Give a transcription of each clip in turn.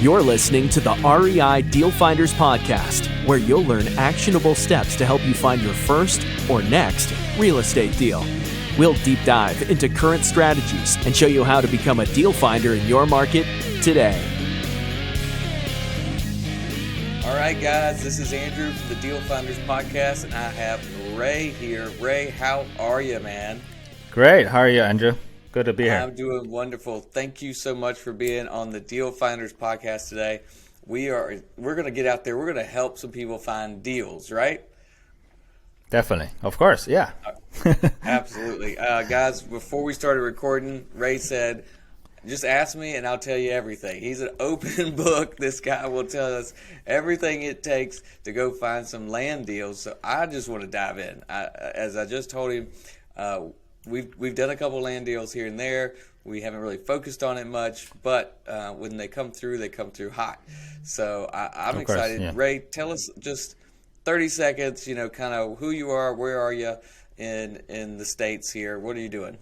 You're listening to the REI Deal Finders podcast, where you'll learn actionable steps to help you find your first or next real estate deal. We'll deep dive into current strategies and show you how to become a deal finder in your market today. All right, guys, this is Andrew from the Deal Finders podcast, and I have Ray here. Ray, how are you, man? Great. How are you, Andrew? Good to be here. I'm doing wonderful. Thank you so much for being on the Deal Finders podcast today. We're going to get out there. We're going to help some people find deals, right? Definitely. Of course. Yeah. Absolutely. Guys, before we started recording, Ray said, just ask me and I'll tell you everything. He's an open book. This guy will tell us everything it takes to go find some land deals. So I just want to dive in. As I just told him, we've done a couple land deals here and there. We haven't really focused on it much, but when they come through hot. So I'm excited. Yeah. Ray, tell us just 30 seconds, kind of who you are, where are you in the States here? What are you doing?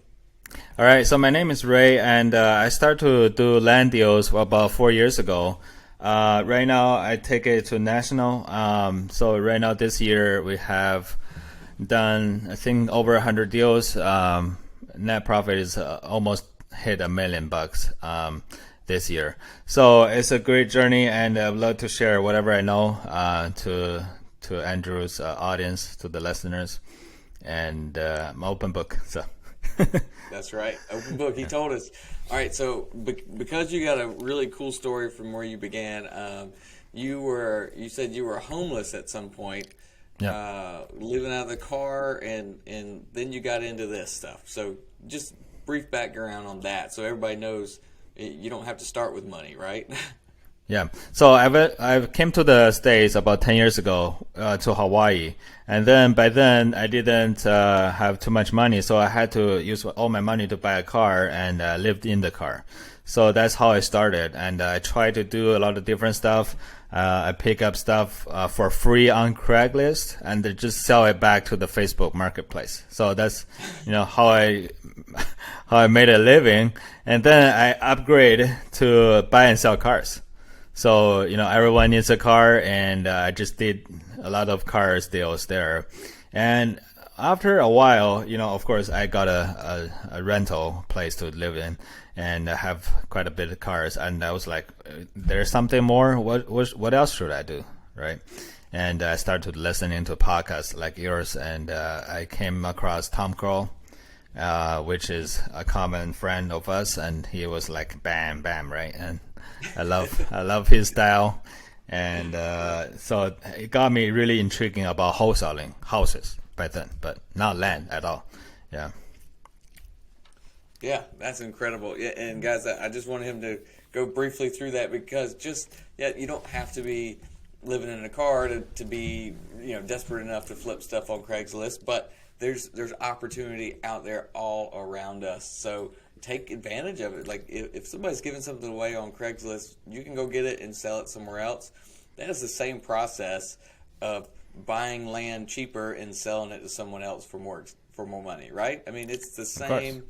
All right. So my name is Ray, and I started to do land deals about 4 years ago. Right now, I take it to national. So right now, this year, we have done, I think, over 100 deals. Net profit is almost hit $1 million this year. So it's a great journey, and I would love to share whatever I know to Andrew's audience, to the listeners, and I'm open book. So that's right, open book. He told us. All right, so because you got a really cool story from where you began, you said you were homeless at some point. Yeah. Living out of the car, and then you got into this stuff. So just brief background on that, so everybody knows you don't have to start with money, right? Yeah. So I came to the States about 10 years ago to Hawaii, and then by then I didn't have too much money, so I had to use all my money to buy a car, and lived in the car. So that's how I started, and I tried to do a lot of different stuff. I pick up stuff for free on Craigslist and then just sell it back to the Facebook marketplace. So that's how I made a living, and then I upgrade to buy and sell cars. So everyone needs a car, and I just did a lot of cars deals there. And after a while, of course, I got a rental place to live in, and I have quite a bit of cars. And I was like, there's something more. What else should I do, right? And I started listening to podcasts like yours, and I came across Tom Kroll, which is a common friend of us, and he was like, bam, bam, right? And I love his style, and so it got me really intriguing about wholesaling houses by then, but not land at all. Yeah, that's incredible. Yeah, and guys, I just wanted him to go briefly through that, because you don't have to be living in a car to be desperate enough to flip stuff on Craigslist, but there's opportunity out there all around us. So take advantage of it. Like if somebody's giving something away on Craigslist, you can go get it and sell it somewhere else. That is the same process of buying land cheaper and selling it to someone else for more money, right? I mean, it's the same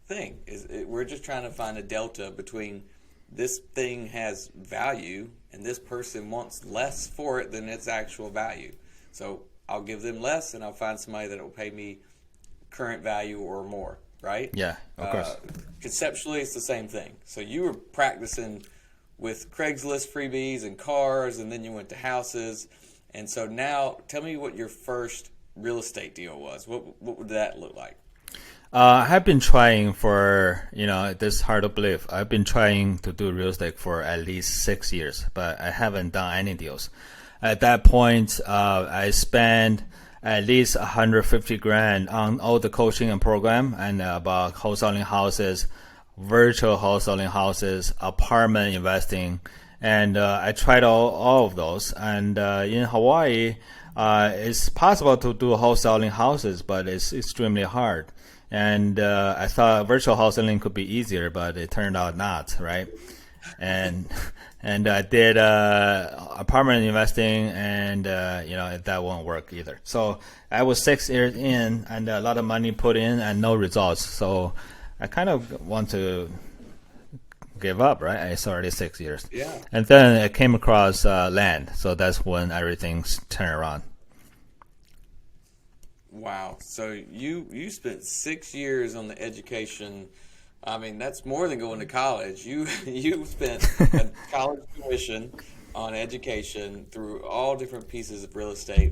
thing. We're just trying to find a delta between this thing has value and this person wants less for it than its actual value. So I'll give them less, and I'll find somebody that will pay me current value or more, right? Yeah, of course. Conceptually, it's the same thing. So you were practicing with Craigslist freebies and cars, and then you went to houses. And so now, tell me what your first real estate deal was. What would that look like? I have been trying for, this is hard to believe. I've been trying to do real estate for at least 6 years, but I haven't done any deals. At that point, I spent at least $150,000 on all the coaching and program, and about wholesaling houses, virtual wholesaling houses, apartment investing, and I tried all of those. And in Hawaii, it's possible to do wholesaling houses, but it's extremely hard. And I thought virtual wholesaling could be easier, but it turned out not, right? And I did apartment investing, and that won't work either. So I was 6 years in, and a lot of money put in, and no results. So I kind of want to give up, right? It's already 6 years. Yeah. And then I came across land. So that's when everything's turned around. Wow. So you spent 6 years on the education. I mean, that's more than going to college. You spent a college tuition on education through all different pieces of real estate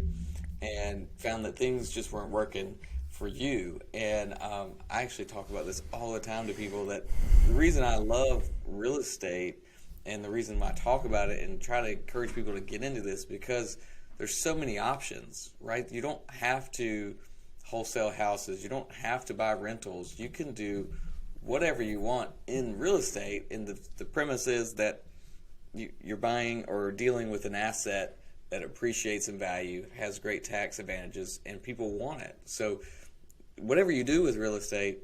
and found that things just weren't working for you. And I actually talk about this all the time to people, that the reason I love real estate and the reason I talk about it and try to encourage people to get into this, because there's so many options, right? You don't have to wholesale houses. You don't have to buy rentals. You can do whatever you want in real estate. And the premise is that you're buying or dealing with an asset that appreciates in value, has great tax advantages, and people want it. So whatever you do with real estate,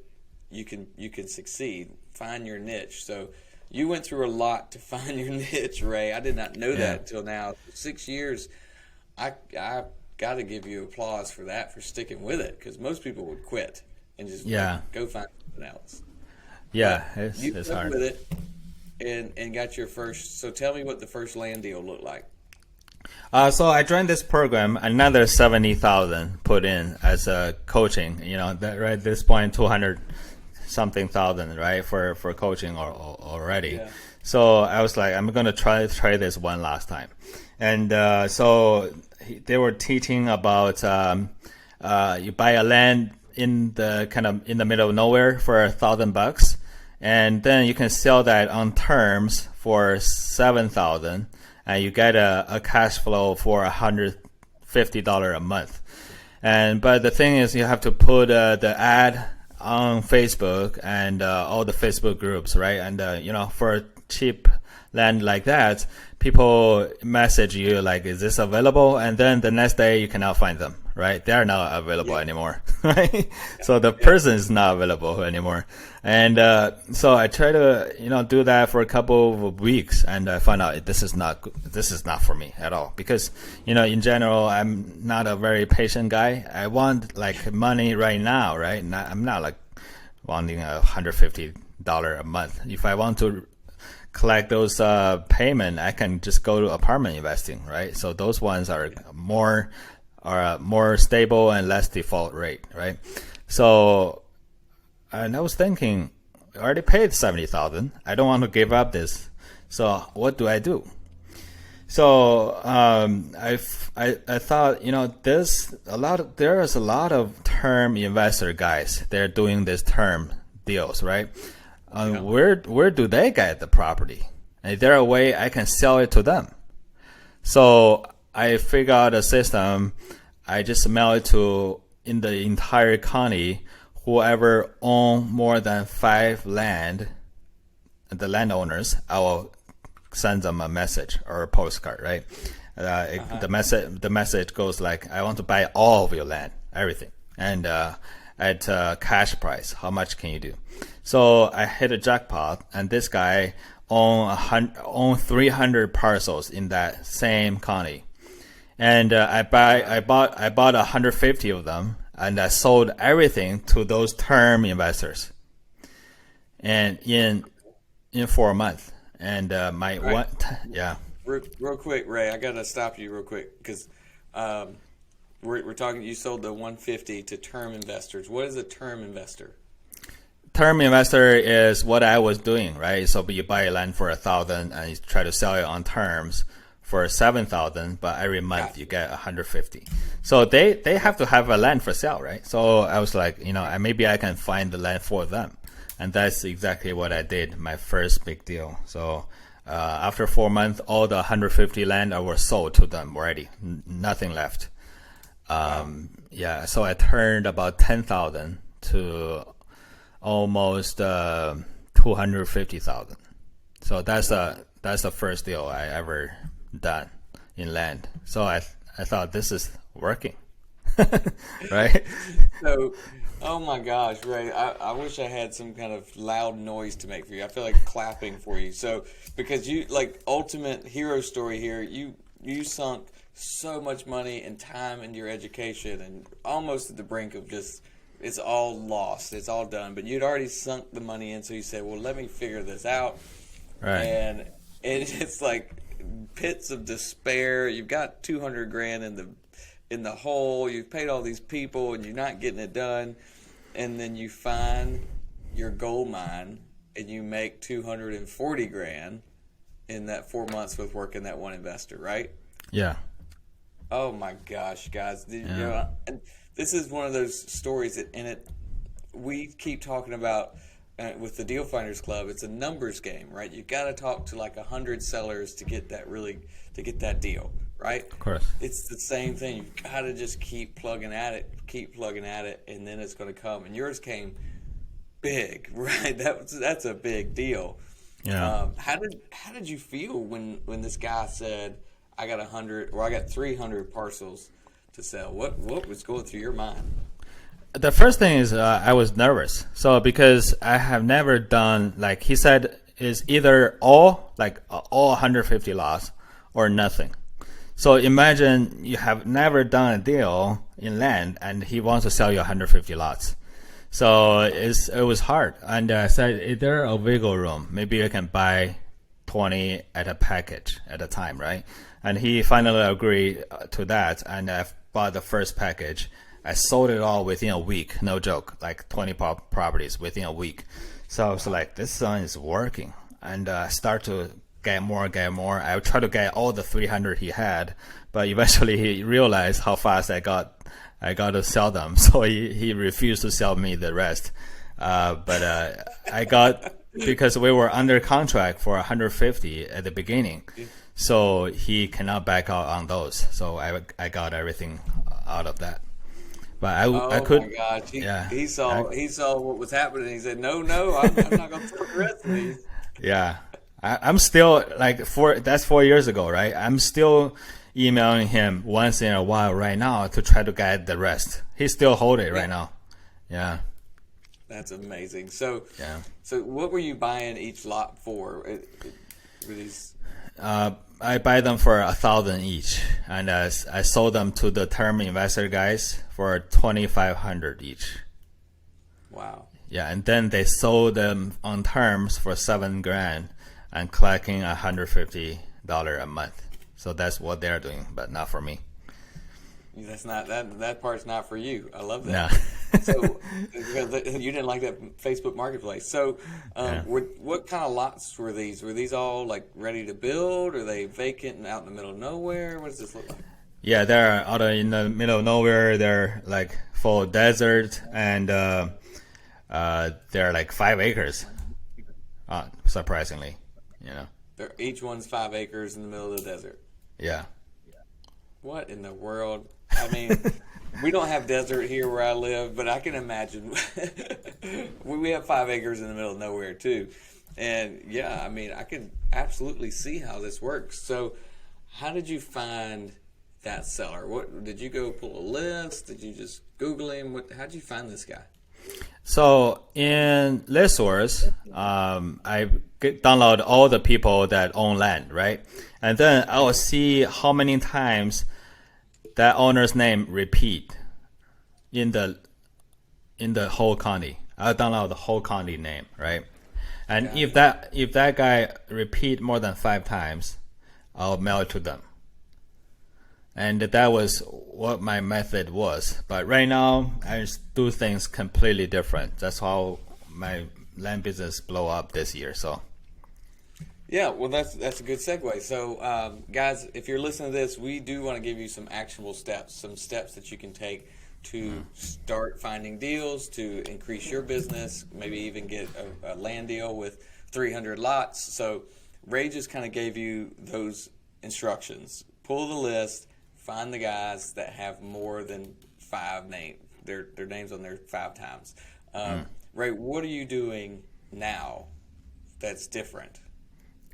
you can succeed. Find your niche. So you went through a lot to find your niche, Ray. I did not know that until now. 6 years. I got to give you applause for that, for sticking with it, because most people would quit and just go find something else. Yeah, it's hard. You with it and got your first. So tell me what the first land deal looked like. So I joined this program, another 70,000 put in as a coaching. That right at this point, 200 something thousand, right, for coaching already. Yeah. So I was like, I'm gonna try this one last time, and so they were teaching about you buy a land in the middle of nowhere for $1,000, and then you can sell that on terms for 7,000. And you get a cash flow for $150 a month. But the thing is, you have to put the ad on Facebook and all the Facebook groups, right? And for cheap land like that, people message you like, "Is this available?" And then the next day you cannot find them, right? They are not available anymore, right? So the person is not available anymore. And so I try to do that for a couple of weeks, and I found out this is not for me at all, because in general I'm not a very patient guy. I want like money right now, right? I'm not like wanting $150 a month. If I want to collect those payment, I can just go to apartment investing, right? So those ones are more stable and less default rate, right? So, and I was thinking, I already paid 70,000. I don't want to give up this. So what do I do? So I thought, there's a lot of term investor guys. They're doing this term deals, right? Where do they get the property? Is there a way I can sell it to them? So I figured out a system. I just mail it to, in the entire county, whoever own more than 5 land, the landowners, I will send them a message or a postcard, right? The message goes like, I want to buy all of your land, everything, and at cash price, how much can you do? So I hit a jackpot, and this guy owned 300 parcels in that same county, and I bought 150 of them, and I sold everything to those term investors, and in 4 months, and Real quick, Ray, I gotta stop you real quick, because we're talking. You sold the 150 to term investors. What is a term investor? Term investor is what I was doing, right? So you buy land for 1,000 and you try to sell it on terms for 7,000, but every month you get 150. So they have to have a land for sale, right? So I was like, maybe I can find the land for them, and that's exactly what I did. My first big deal. So after 4 months, all the 150 land were sold to them already. Nothing left. So I turned about 10,000 to almost 250,000. So that's the first deal I ever done in land. So I thought, this is working, right? So, oh my gosh, Ray, I wish I had some kind of loud noise to make for you. I feel like clapping for you. So, because you, like, ultimate hero story here, you sunk so much money and time into your education, and almost at the brink of just, it's all lost, it's all done, but you'd already sunk the money in, so you said, well, let me figure this out. Right. And it's like pits of despair. You've got 200 grand in the hole. You've paid all these people, and you're not getting it done. And then you find your gold mine, and you make 240 grand in that 4 months with working that one investor, right? Yeah. Oh my gosh, guys! You know, this is one of those stories we keep talking about with the Deal Finders Club. It's a numbers game, right? You got to talk to like 100 sellers to get that deal, right? Of course. It's the same thing. You've got to just keep plugging at it, and then it's going to come. And yours came big, right? That's a big deal. Yeah. How did you feel when this guy said, I got 100 or I got 300 parcels to sell? What was going through your mind? The first thing is I was nervous. So because I have never done, like he said, is either all 150 lots or nothing. So imagine you have never done a deal in land and he wants to sell you 150 lots. So it was hard. And I said, is there a wiggle room? Maybe I can buy 20 at a package at a time, right? And he finally agreed to that, and I bought the first package. I sold it all within a week, no joke, like 20 properties within a week. So I was like, this son is working, and start to get more. I tried to get all the 300 he had, but eventually he realized how fast I got to sell them, so he refused to sell me the rest. But I got, because we were under contract for 150 at the beginning. So he cannot back out on those. So I got everything out of that. But I could. Oh my gosh! He saw what was happening. He said, "No, I'm not going to sell the rest of these." Yeah, I'm still that's 4 years ago, right? I'm still emailing him once in a while right now to try to get the rest. He still hold it right now. Yeah. That's amazing. So yeah. So what were you buying each lot for? Were these? I buy them for $1,000 each, and I sold them to the term investor guys for $2,500 each. Wow. Yeah, and then they sold them on terms for $7,000 and collecting $150 a month. So that's what they're doing, but not for me. That's not that part's not for you. I love that. No. So you didn't like that Facebook Marketplace. So what kind of lots were these? Were these all like ready to build? Are they vacant and out in the middle of nowhere? What does this look like? Yeah, they're out in the middle of nowhere. They're like full desert, and they're like 5 acres. Surprisingly, you know. Each one's 5 acres in the middle of the desert. Yeah. What in the world? I mean, we don't have desert here where I live, but I can imagine. We have 5 acres in the middle of nowhere too. And yeah, I mean, I can absolutely see how this works. So how did you find that seller? What did you go pull a list? Did you just Google him? How did you find this guy? So in ListSource, I download all the people that own land, right? And then I will see how many times that owner's name repeat in the whole county. I'll download the whole county name, right? And if that guy repeat more than 5 times, I'll mail it to them. And that was what my method was. But right now, I just do things completely different. That's how my land business blow up this year. So. Yeah, well, that's a good segue. So, guys, if you're listening to this, we do want to give you some actionable steps, some steps that you can take to start finding deals, to increase your business, maybe even get a land deal with 300 lots. So Ray just kind of gave you those instructions. Pull the list, find the guys that have more than 5 names, their names on there 5 times. Ray, what are you doing now that's different?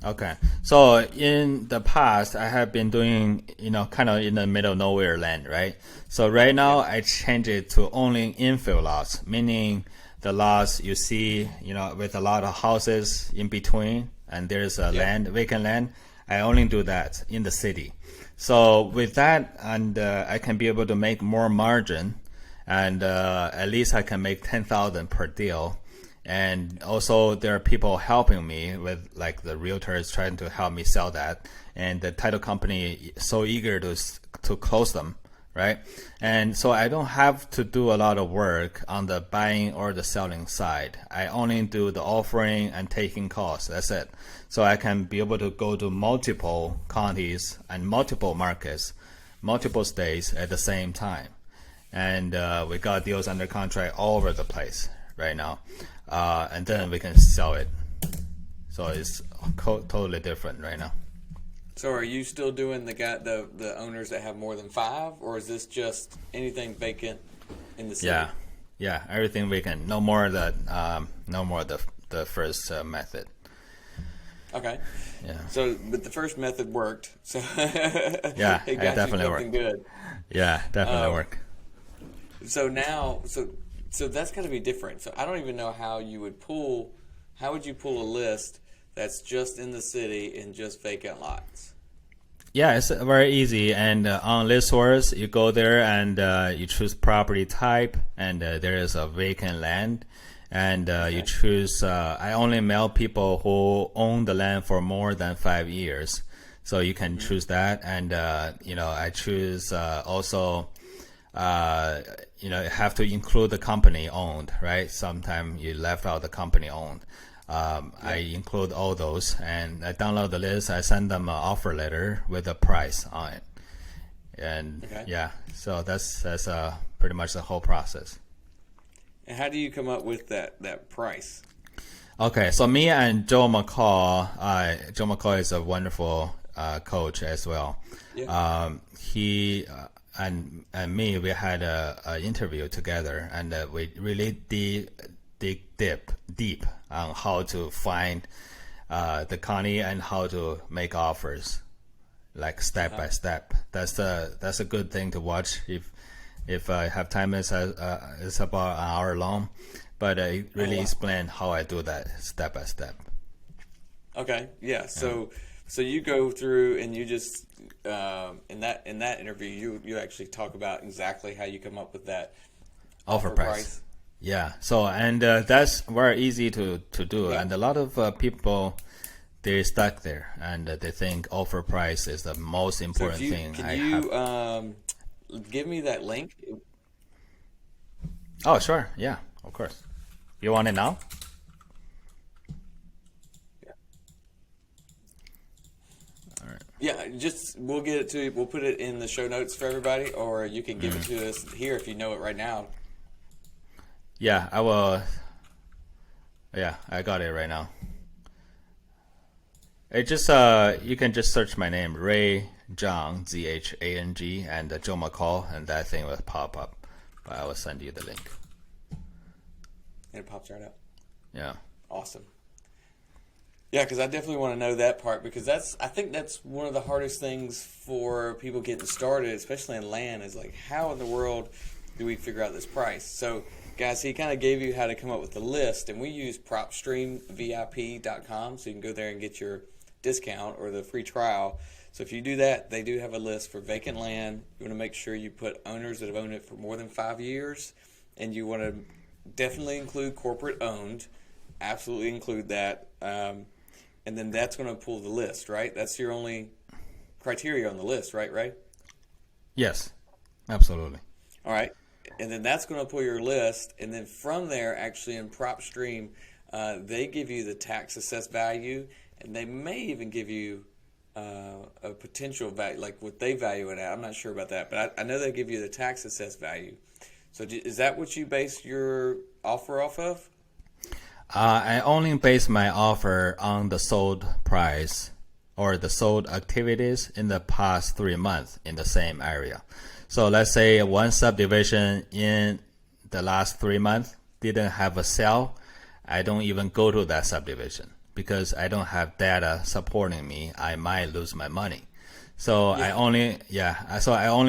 Okay. So in the past, I have been doing, kind of in the middle of nowhere land, right? So right now, I change it to only infill lots, meaning the lots you see, with a lot of houses in between, and there's a vacant land. I only do that in the city. So with that, and I can be able to make more margin, and at least I can make $10,000 per deal. And also there are people helping me with, like the realtors trying to help me sell that. And the title company is so eager to close them, right? And so I don't have to do a lot of work on the buying or the selling side. I only do the offering and taking calls. That's it. So I can be able to go to multiple counties and multiple markets, multiple states at the same time. And we got deals under contract all over the place right now. And then we can sell it. So it's totally different right now. So are you still doing the owners that have more than 5, or is this just anything vacant in the city? Yeah, everything vacant. No more the first method. Okay. Yeah. So, but the first method worked. So yeah, it it got definitely you worked. Good. Yeah, definitely worked. So now, so that's got to be different. So I don't even know how you would pull. How would you pull a list that's just in the city and just vacant lots? Yeah, it's very easy. And on ListSource, you go there and you choose property type, and there is a vacant land. And you choose, I only mail people who own the land for more than 5 years. So you can choose that. And, I choose also, you have to include the company owned, right? Sometimes you left out the company owned. I include all those, and I download the list. I send them an offer letter with a price on it. And so that's pretty much the whole process. And how do you come up with that price? Okay, so me and Joe McCall, Joe McCall is a wonderful coach as well. Yeah. He and me, we had a interview together, and we really dig deep on how to find the county and how to make offers, like step by step. That's a good thing to watch. If I have time, it's about an hour long, but I really explain how I do that step by step. Okay, yeah. So you go through and you just in that interview you actually talk about exactly how you come up with that offer price. Yeah. So and that's very easy to do, and a lot of people they're stuck there and they think offer price is the most important thing. Can you give me that link? Oh, sure. Yeah, of course. You want it now? All right. Yeah, we'll get it to you. We'll put it in the show notes for everybody, or you can give it to us here if you know it right now. Yeah, I will. Yeah, I got it right now. It just you can just search my name, Ray Zhang, Zhang, and Joe McCall, and that thing will pop up. But I will send you the link. And it pops right up. Yeah. Awesome. Yeah, because I definitely want to know that part, because I think that's one of the hardest things for people getting started, especially in land, is like, how in the world do we figure out this price? So, guys, he kind of gave you how to come up with the list, and we use PropStreamVIP.com, so you can go there and get your discount or the free trial. So if you do that, they do have a list for vacant land. You want to make sure you put owners that have owned it for more than 5 years, and you want to definitely include corporate owned. Absolutely include that. And then that's going to pull the list, right? That's your only criteria on the list, right? Yes, absolutely. All right. And then that's going to pull your list. And then from there, actually in PropStream, they give you the tax assessed value, and they may even give you a potential value, like what they value it at. I'm not sure about that, but I know they give you the tax assessed value. So is that what you base your offer off of? I only base my offer on the sold price or the sold activities in the past 3 months in the same area. So let's say one subdivision in the last 3 months didn't have a sale. I don't even go to that subdivision because I don't have data supporting me. I might lose my money. So I only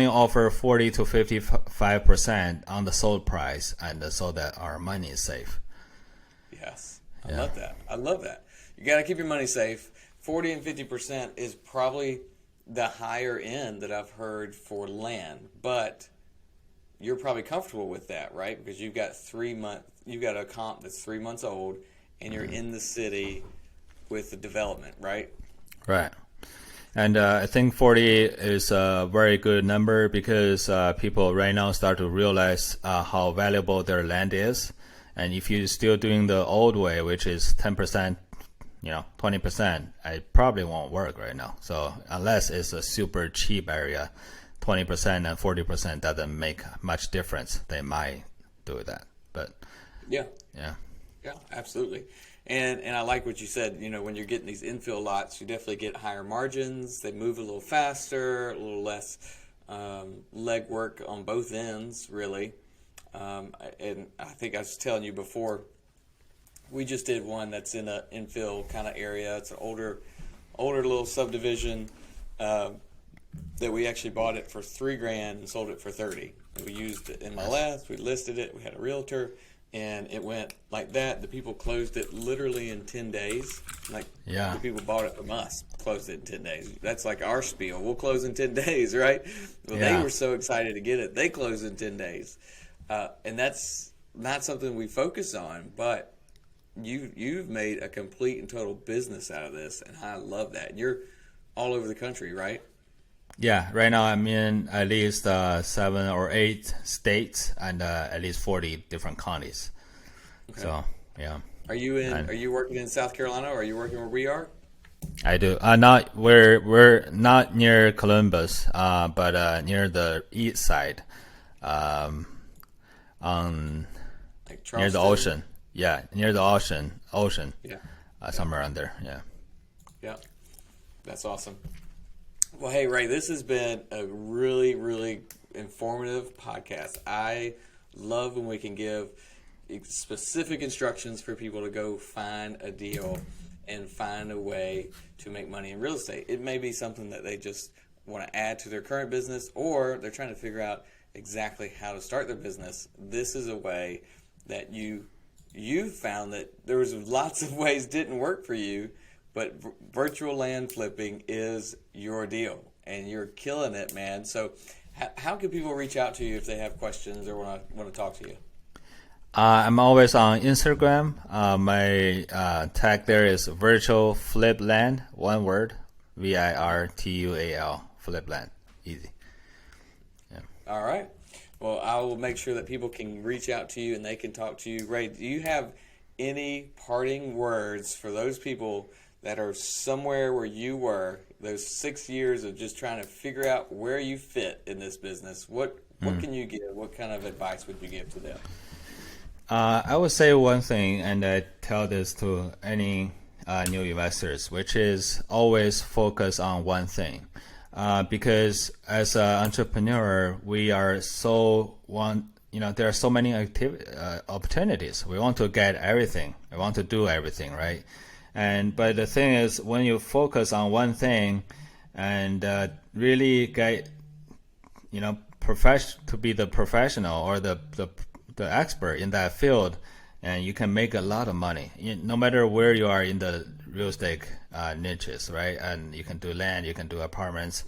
offer 40 to 55% on the sold price, and so that our money is safe. Yes, I love that. You got to keep your money safe. 40 and 50% is probably the higher end that I've heard for land, but you're probably comfortable with that, right? Because you've got a comp that's 3 months old, and you're in the city with the development, right? Right. And I think 40 is a very good number because people right now start to realize how valuable their land is. And if you're still doing the old way, which is 10%, 20%, it probably won't work right now. So unless it's a super cheap area, 20% and 40% doesn't make much difference. They might do that. But yeah, yeah, absolutely. And I like what you said, when you're getting these infill lots, you definitely get higher margins. They move a little faster, a little less leg work on both ends, really. And I think I was telling you before, we just did one that's in an infill kind of area. It's an older little subdivision that we actually bought it for $3,000 and sold it for $30,000. We used it in MLS, we listed it, we had a realtor. And it went like that. The people closed it literally in 10 days. The people bought it from us, closed it in 10 days. That's like our spiel. We'll close in 10 days, right? Well, They were so excited to get it. They closed in 10 days. And that's not something we focus on, but you've made a complete and total business out of this, and I love that. And you're all over the country, right? Yeah, right now I'm in at least 7 or 8 states and at least 40 different counties. Okay. So, yeah. Are you working in South Carolina, or are you working where we are? I do. We're not near Columbus, but near the east side, on near the ocean. Yeah, near the ocean. Yeah. Somewhere around there. Yeah. Yeah. That's awesome. Well, hey, Ray, this has been a really, really informative podcast. I love when we can give specific instructions for people to go find a deal and find a way to make money in real estate. It may be something that they just want to add to their current business, or they're trying to figure out exactly how to start their business. This is a way that you found that there was lots of ways didn't work for you, but virtual land flipping is your deal, and you're killing it, man. So how can people reach out to you if they have questions or want to talk to you? I'm always on Instagram. My tag there is virtual flip land, one word, VIRTUAL, flip land. Easy. Yeah. All right. Well, I will make sure that people can reach out to you and they can talk to you. Ray, do you have any parting words for those people that are somewhere where you were, those 6 years of just trying to figure out where you fit in this business? What can you give? What kind of advice would you give to them? I would say one thing, and I tell this to any new investors, which is always focus on one thing. Because as an entrepreneur, we are there are so many opportunities. We want to get everything. We want to do everything, right? But the thing is, when you focus on one thing and really get, to be the professional or the expert in that field, and you can make a lot of money, no matter where you are in the real estate niches, right? And you can do land, you can do apartments.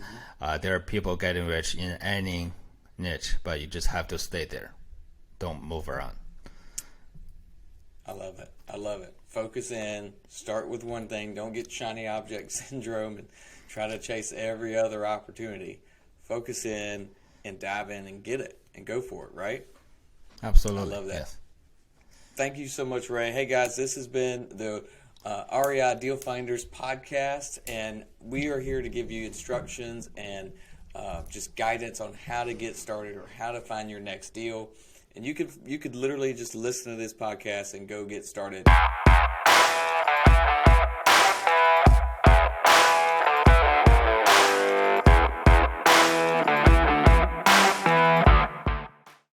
There are people getting rich in any niche, but you just have to stay there. Don't move around. I love it. Focus in, start with one thing. Don't get shiny object syndrome and try to chase every other opportunity. Focus in and dive in and get it and go for it, right? Absolutely. I love that. Yes. Thank you so much, Ray. Hey, guys, this has been the REI Deal Finders podcast, and we are here to give you instructions and just guidance on how to get started or how to find your next deal. And you could literally just listen to this podcast and go get started